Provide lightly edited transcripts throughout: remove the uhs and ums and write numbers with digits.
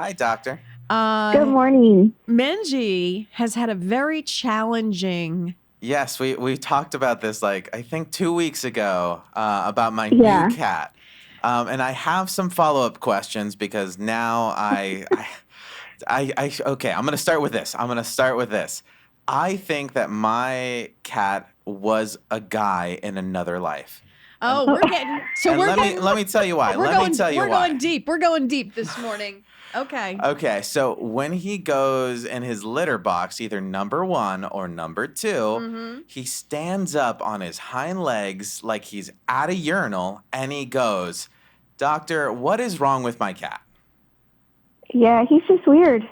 Hi, doctor. Good morning. Menji has had a very challenging. Yes, we talked about this I think 2 weeks ago about my new Yeah. cat, and I have some follow-up questions because now okay. I'm gonna start with this. I think that my cat was a guy in another life, and Oh, Oh, we're getting so and we're let me tell you why. we're Let me going tell you we're why. going deep. We're going deep this morning. Okay. Okay, so when he goes in his litter box, either number one or number two, Mm-hmm. he stands up on his hind legs like he's at a urinal and he goes, Doctor, what is wrong with my cat? yeah, he's just weird.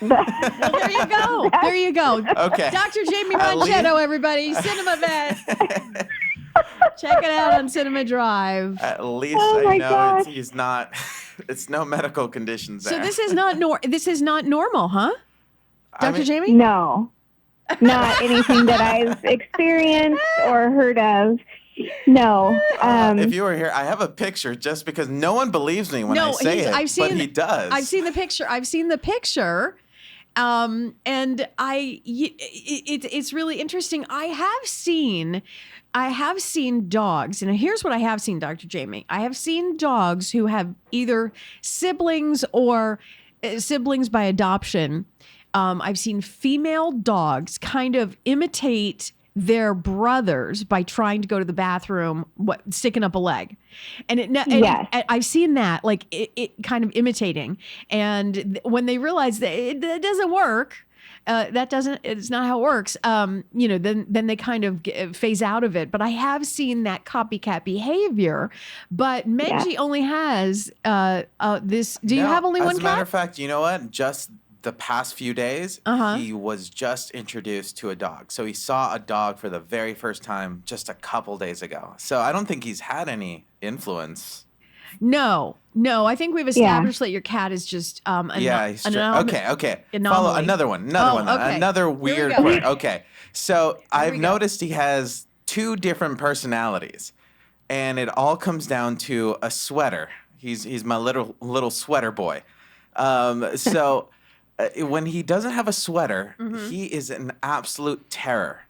Well, there you go. There you go. Okay. Dr. Jaimie At least- Ronchetto, everybody, Cinema Vet. Check it out on Cinema Drive. At least Oh I my know gosh. he's not, it's no medical conditions there. So this is not normal, huh? I Dr. mean, Jaimie? No, not anything that I've experienced or heard of. No. if you were here, I have a picture just because no one believes me when I say it, but he does. I've seen the picture. And it's really interesting. I have seen dogs, and here's what I have seen, Dr. Jaimie. I have seen dogs who have either siblings or siblings by adoption. I've seen female dogs kind of imitate their brothers by trying to go to the bathroom, sticking up a leg, Yes. I've seen that, like it kind of imitating, and when they realize that it doesn't work, it's not how it works. Then they kind of phase out of it. But I have seen that copycat behavior. But Menji only has this. Do you have only one cat? As a matter cat? of fact, you know what? Just the past few days, Uh-huh. he was just introduced to a dog. So he saw a dog for the very first time just a couple days ago. So I don't think he's had any influence. No. I think we've established that your cat is just He's okay. Anomaly. Follow another one. Okay. Another Here we weird go. one. Okay. So I've we go. noticed he has two different personalities, and it all comes down to a sweater. He's my little sweater boy. So when he doesn't have a sweater, he is an absolute terror.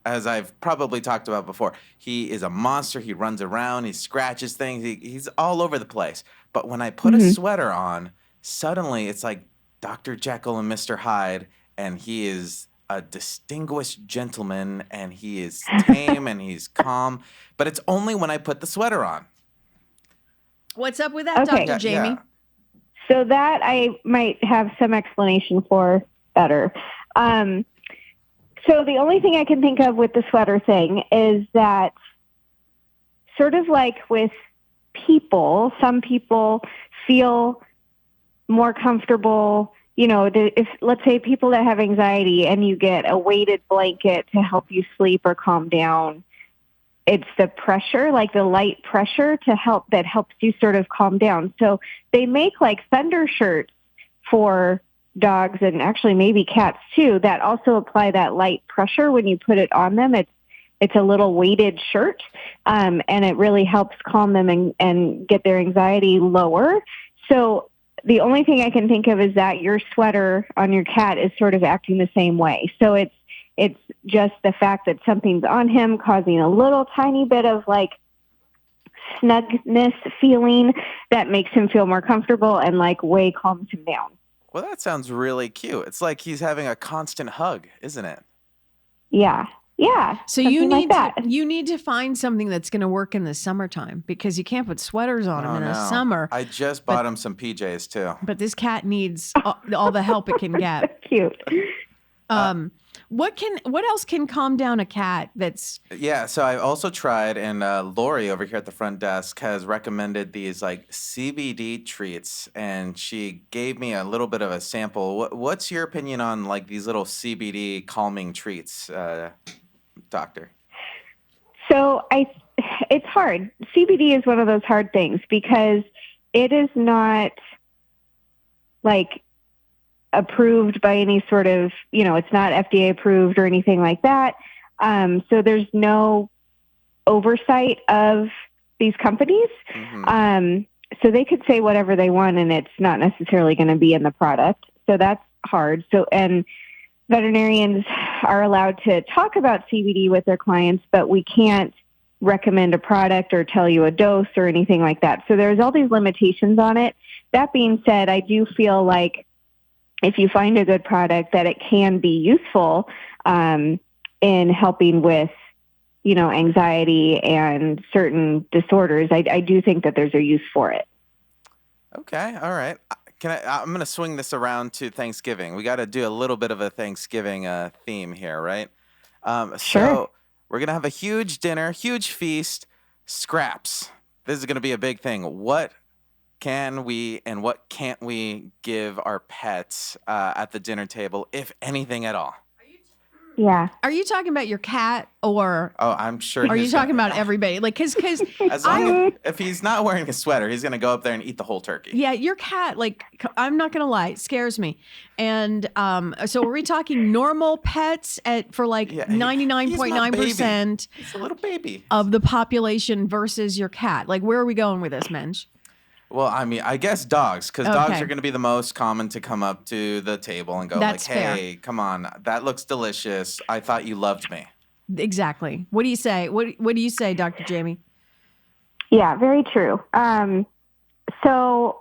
As I've probably talked about before, he is a monster. He runs around, he scratches things, he's all over the place. But when I put a sweater on, suddenly it's like Dr. Jekyll and Mr. Hyde, and he is a distinguished gentleman, and he is tame and he's calm. But it's only when I put the sweater on. What's up with that, Okay. Dr. Jaimie? Yeah. So that I might have some explanation for better. So the only thing I can think of with the sweater thing is that sort of like with people, some people feel more comfortable, if let's say people that have anxiety and you get a weighted blanket to help you sleep or calm down, it's the pressure, like the light pressure that helps you sort of calm down. So they make like thunder shirts for dogs and actually maybe cats too that also apply that light pressure when you put it on them. It's a little weighted shirt, and it really helps calm them and get their anxiety lower. So the only thing I can think of is that your sweater on your cat is sort of acting the same way. So it's just the fact that something's on him causing a little tiny bit of like snugness feeling that makes him feel more comfortable and like way calms him down. Well, that sounds really cute. It's like he's having a constant hug, isn't it? Yeah. So you need to find something that's going to work in the summertime, because you can't put sweaters on him in the summer. I just bought him some PJs too. But this cat needs all the help it can get. Cute. What else can calm down a cat? So I also tried, and Lori over here at the front desk has recommended these like CBD treats, and she gave me a little bit of a sample. What's your opinion on like these little CBD calming treats, doctor? So it's hard. CBD is one of those hard things because it is not like approved by any sort of, it's not FDA approved or anything like that. So there's no oversight of these companies. so they could say whatever they want, and it's not necessarily going to be in the product. So that's hard. So, and veterinarians are allowed to talk about CBD with their clients, but we can't recommend a product or tell you a dose or anything like that. So there's all these limitations on it. That being said, I do feel like if you find a good product, that it can be useful in helping with, anxiety and certain disorders. I do think that there's a use for it. Okay, all right. I'm going to swing this around to Thanksgiving. We got to do a little bit of a Thanksgiving theme here, right? Sure. So we're going to have a huge dinner, huge feast, scraps. This is going to be a big thing. What can we and what can't we give our pets at the dinner table, if anything at all? Yeah. Are you talking about your cat, or I'm sure. are you talking about everybody? Like, because as long as if he's not wearing a sweater, he's gonna go up there and eat the whole turkey. Yeah, your cat, like, I'm not gonna lie, it scares me. And so are we talking normal pets for like 99.9%? He's a little baby of the population versus your cat? Like, where are we going with this, Mensch? Well, I mean, I guess dogs, because dogs are going to be the most common to come up to the table and go That's like, hey, come on, that looks delicious. I thought you loved me. Exactly. What do you say? What do you say, Dr. Jaimie? Yeah, very true. So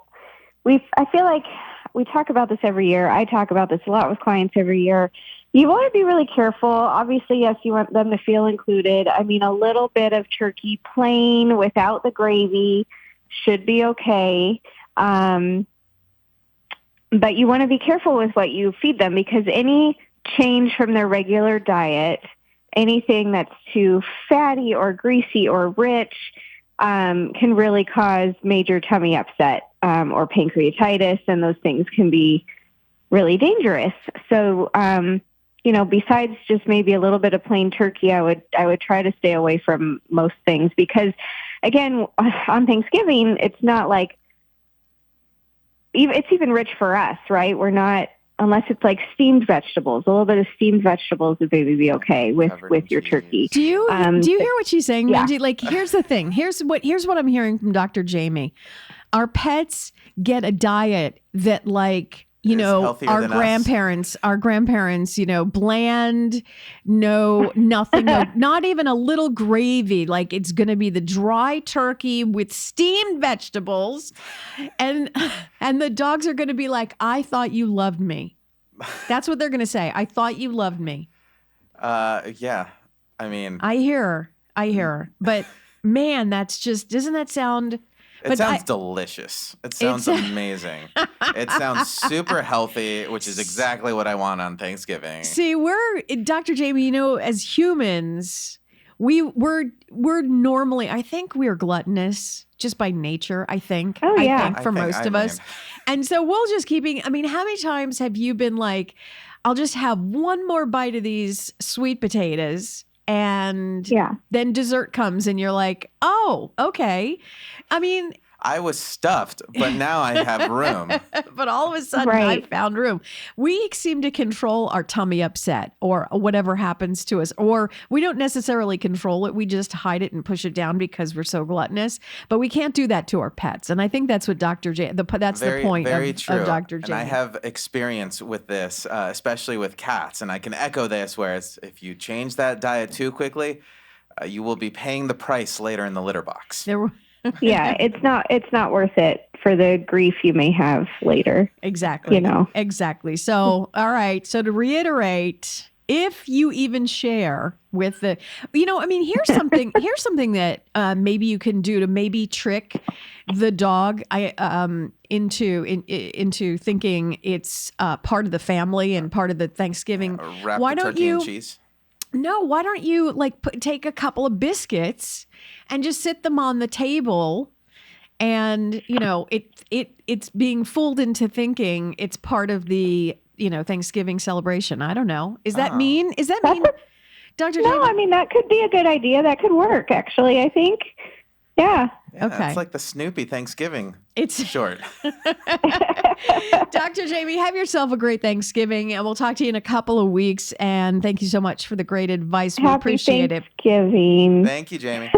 I feel like we talk about this every year. I talk about this a lot with clients every year. You want to be really careful. Obviously, yes, you want them to feel included. I mean, a little bit of turkey plain without the gravy should be okay. But you want to be careful with what you feed them, because any change from their regular diet, anything that's too fatty or greasy or rich, can really cause major tummy upset or pancreatitis, and those things can be really dangerous. So, besides just maybe a little bit of plain turkey, I would try to stay away from most things, because again, on Thanksgiving, it's not like, it's even rich for us, right? We're not, unless it's like steamed vegetables, a little bit of steamed vegetables would maybe be okay with your turkey. Do you hear what she's saying, yeah. Minji? Like, here's the thing. Here's what I'm hearing from Dr. Jaimie. Our pets get a diet that, like, our grandparents, bland, nothing, not even a little gravy. Like, it's going to be the dry turkey with steamed vegetables. And the dogs are going to be like, I thought you loved me. That's what they're going to say. I thought you loved me. Yeah. I mean, I hear her. But man, that's just, doesn't that sound... It sounds delicious. It sounds amazing. It sounds super healthy, which is exactly what I want on Thanksgiving. See, Dr. Jaimie, as humans, we're normally, I think we're gluttonous just by nature, I think. Oh, yeah. I think for most of us. And so we'll just how many times have you been like, I'll just have one more bite of these sweet potatoes, and then dessert comes and you're like, oh, okay. I mean, I was stuffed, but now I have room. But all of a sudden, I found room. We seem to control our tummy upset or whatever happens to us, or we don't necessarily control it. We just hide it and push it down because we're so gluttonous. But we can't do that to our pets. And I think that's what that's the point of Dr. Jaimie. And I have experience with this, especially with cats. And I can echo this, where if you change that diet too quickly, you will be paying the price later in the litter box. Yeah, it's not worth it for the grief you may have later. Exactly. Exactly. So, all right. So to reiterate, if you even share with here's something that maybe you can do to maybe trick the dog into thinking it's part of the family and part of the Thanksgiving. Wrap the turkey in cheese. No, why don't you take a couple of biscuits and just sit them on the table, and it's being fooled into thinking it's part of the Thanksgiving celebration. I don't know. Is that mean? Is that mean, Dr. No, Jaimie? I mean, that could be a good idea. That could work, actually, I think. Yeah. Okay. It's like the Snoopy Thanksgiving. It's short. Dr. Jaimie, have yourself a great Thanksgiving, and we'll talk to you in a couple of weeks. And thank you so much for the great advice. We appreciate it. Happy Thanksgiving. Thank you, Jaimie.